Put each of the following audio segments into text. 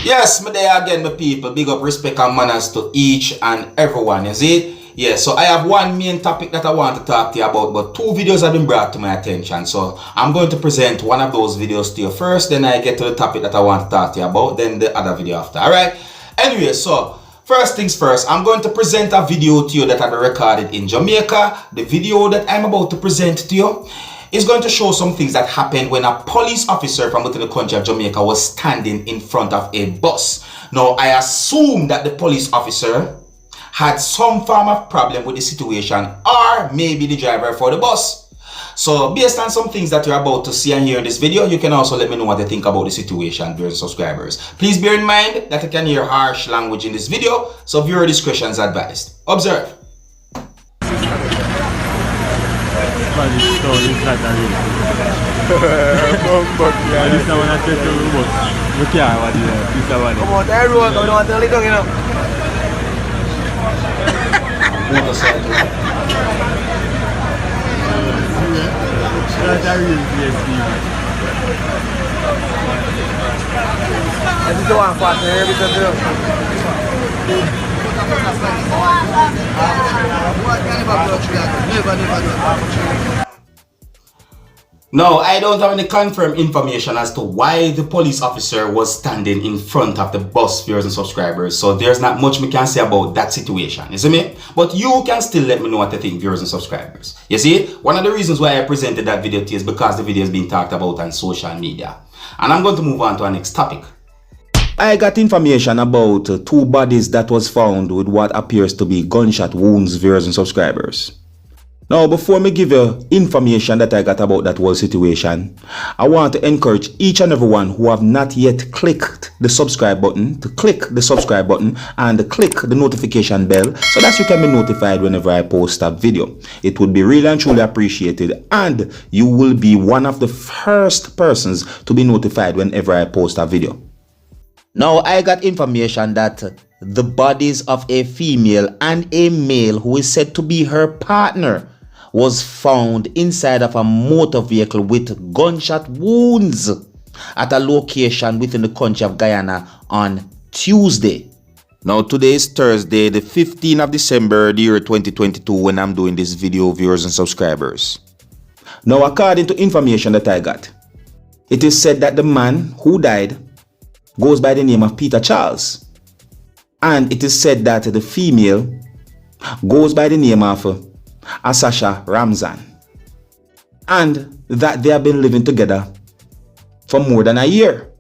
Yes, me there again, my people. Big up, respect and manners to each and everyone, you see? Yeah, so I have one main topic that I want to talk to you about, but two videos have been brought to my attention. So I'm going to present one of those videos to you first, then I get to the topic that I want to talk to you about, then the other video after, alright? Anyway, so first things first, I'm going to present a video to you that I recorded in Jamaica. The video that I'm about to present to you is going to show some things that happened when a police officer from within the country of Jamaica was standing in front of a bus. Now, I assume that the police officer had some form of problem with the situation, or maybe the driver for the bus. So, based on some things that you're about to see and hear in this video, you can also let me know what you think about the situation, viewers and subscribers. Please bear in mind that you can hear harsh language in this video, so viewer discretion is advised. Observe. Now, I don't have any confirmed information as to why the police officer was standing in front of the bus, viewers and subscribers. So there's not much we can say about that situation, you see me? But you can still let me know what you think, viewers and subscribers. You see, one of the reasons why I presented that video to you is because the video is being talked about on social media. And I'm going to move on to our next topic. I got information about two bodies that was found with what appears to be gunshot wounds, viewers and subscribers. Now, before me give you information that I got about that whole situation, I want to encourage each and everyone who have not yet clicked the subscribe button to click the subscribe button and click the notification bell so that you can be notified whenever I post a video. It would be really and truly appreciated, and you will be one of the first persons to be notified whenever I post a video. Now, I got information that the bodies of a female and a male who is said to be her partner was found inside of a motor vehicle with gunshot wounds at a location within the country of Guyana on Tuesday. Now, today is Thursday, the 15th of December, the year 2022, when I'm doing this video, viewers and subscribers. Now, according to information that I got, it is said that the man who died goes by the name of Peter Charles. And it is said that the female goes by the name of Asasha Ramzan, and that they have been living together for more than a year.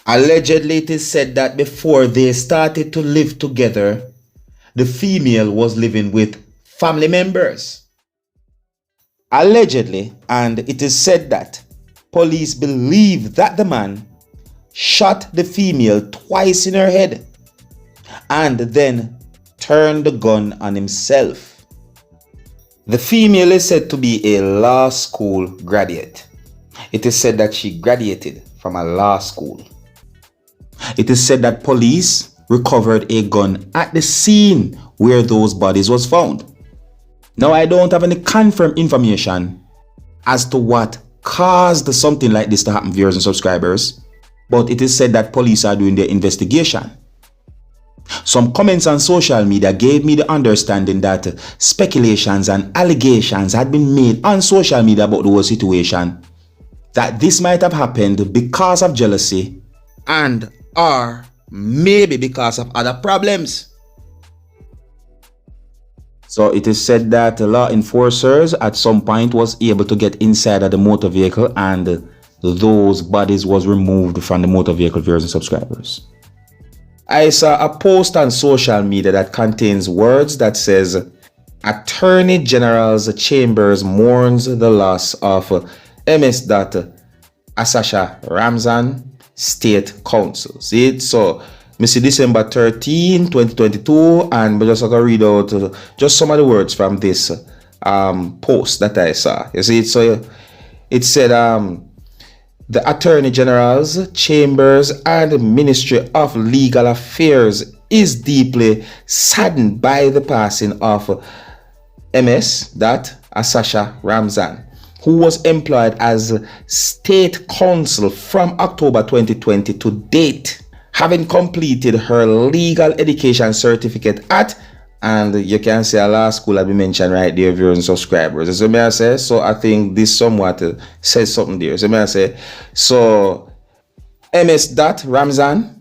Allegedly, it is said that before they started to live together, the female was living with family members. Allegedly, and it is said that police believe that the man shot the female twice in her head and then turned the gun on himself. The female is said to be a law school graduate. It is said that she graduated from a law school. It is said that police recovered a gun at the scene where those bodies was found. Now, I don't have any confirmed information as to what caused something like this to happen, viewers and subscribers, but it is said that police are doing their investigation. Some comments on social media gave me the understanding that speculations and allegations had been made on social media about the whole situation, that this might have happened because of jealousy and or maybe because of other problems. So it is said that law enforcers at some point was able to get inside of the motor vehicle and those bodies was removed from the motor vehicle, viewers and subscribers. I saw a post on social media that contains words that says, Attorney General's Chambers mourns the loss of MS. Asasha Ramzan State Council. See it? So, I see December 13, 2022, and I'm just going to read out just some of the words from this post that I saw. You see it? So, it said, the Attorney General's Chambers and Ministry of Legal Affairs is deeply saddened by the passing of MS. Asasha Ramzan, who was employed as State Counsel from October 2020 to date. having completed her legal education certificate at, and you can say a law school have been mentioned right there, viewers and subscribers. So may I say, so I think this somewhat says something there. So may I say, so MS. Ramzan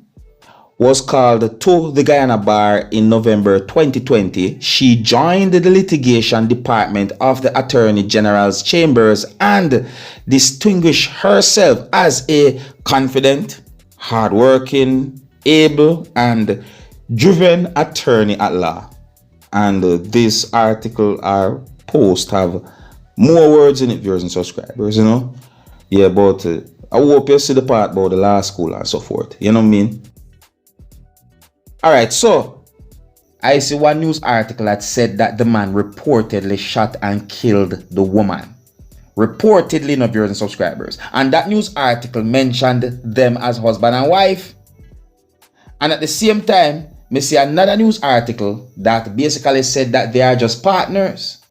was called to the Guyana bar in November 2020. She joined the litigation department of the Attorney General's chambers and distinguished herself as a confident, hardworking, able, and driven attorney at law. And this article or post have more words in it, viewers and subscribers, you know. Yeah, but I hope you see the part about the law school and so forth. You know what I mean? Alright, so I see one news article that said that the man reportedly shot and killed the woman. Reportedly, no, viewers and subscribers. And that news article mentioned them as husband and wife. And at the same time, me see another news article that basically said that they are just partners.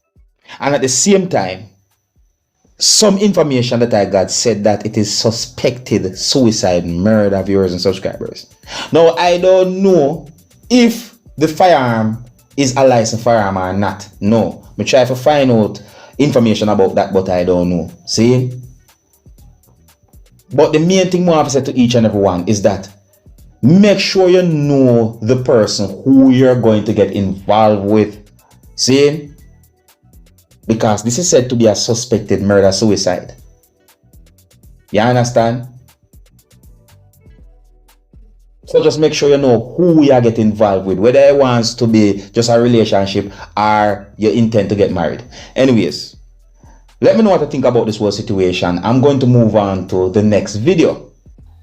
And at the same time, some information that I got said that it is suspected suicide murder, viewers and subscribers. Now, I don't know if the firearm is a licensed firearm or not. No. Me try to find out information about that, but I don't know. See? But the main thing I have to say to each and every one is that make sure you know the person who you're going to get involved with. See? Because this is said to be a suspected murder-suicide. You understand? So just make sure you know who you are getting involved with. Whether it wants to be just a relationship or you intend to get married. Anyways, let me know what you think about this whole situation. I'm going to move on to the next video.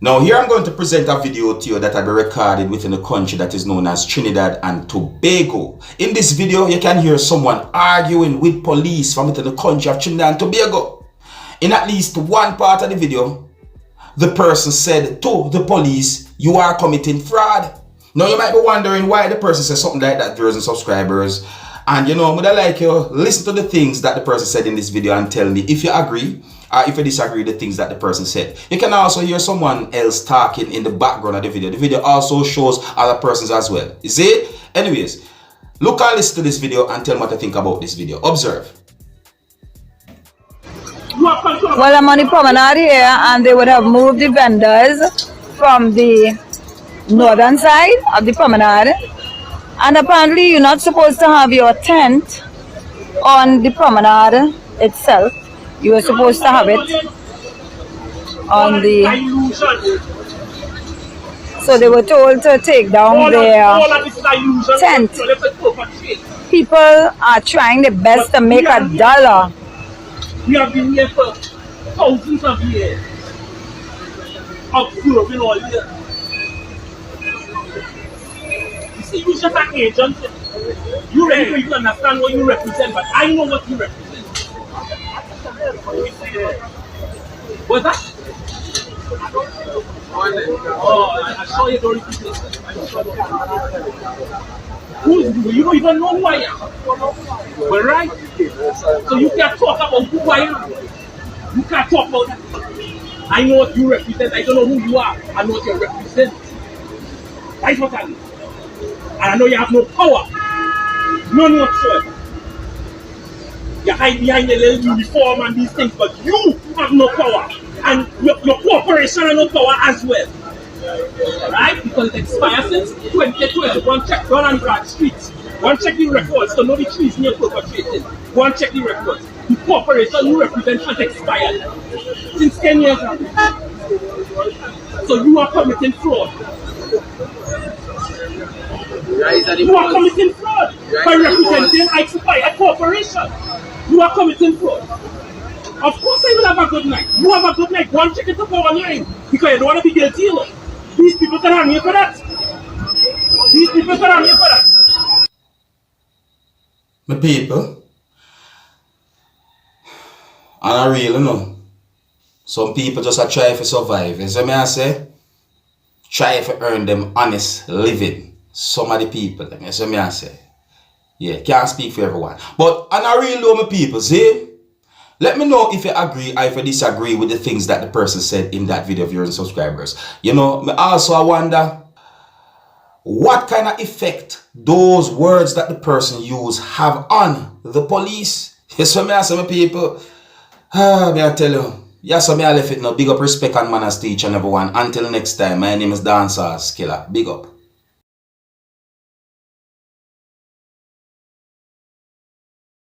Now here I'm going to present a video to you that I be recorded within a country that is known as Trinidad and Tobago. In this video, you can hear someone arguing with police from within the country of Trinidad and Tobago. In at least one part of the video, the person said to the police, "You are committing fraud." Now you might be wondering why the person says something like that, viewers and subscribers. And you know, I'd like you listen to the things that the person said in this video and tell me if you agree or if you disagree with the things that the person said. You can also hear someone else talking in the background of the video. The video also shows other persons as well. You see? Anyways, look and listen to this video and tell me what you think about this video. Observe. Well, I'm on the promenade here and they would have moved the vendors from the northern side of the promenade. And apparently you're not supposed to have your tent on the promenade itself. You were supposed to have it on the... So they were told to take down their tent. People are trying their best to make $1. We have been here for thousands of years, observing all this. You see, you're just an agent. You really don't even understand what you represent, but I know what you represent. What's that? Oh, I saw you don't repeat this. Who's you? You don't even know who I am. Well, right? So you can't talk about who I am. You can't talk about that. I know what you represent. I don't know who you are. I know what you represent. That's what I mean. And I know you have no power. None whatsoever. You hide behind the little uniform and these things, but you have no power. And your corporation has no power as well. Right? Because it expires since 2020. Go and check down on Brad Street. Go and check the records to know the treason you're perpetrating. Go and check the records. The corporation you represent has expired since 10 years ago. So you are committing fraud. You are committing fraud by representing a corporation. You are committing fraud. Of course I will have a good night. You have a good night. Go and check it up online because you don't want to be guilty. These people can hang you for that. These people can hang you for that. My people, and I really know, some people just are trying to survive. As I say, try to earn them honest living. Some of the people, as I say, yeah, can't speak for everyone. But and I really know my people, see? Let me know if you agree or if you disagree with the things that the person said in that video, viewers and subscribers. You know, I wonder what kind of effect those words that the person use have on the police. Yes, so me ask my people. Me I tell you. Yes, so me I left it now. Big up, respect, and manners to each and everyone. Until next time, my name is Dancehall Skilla. Big up.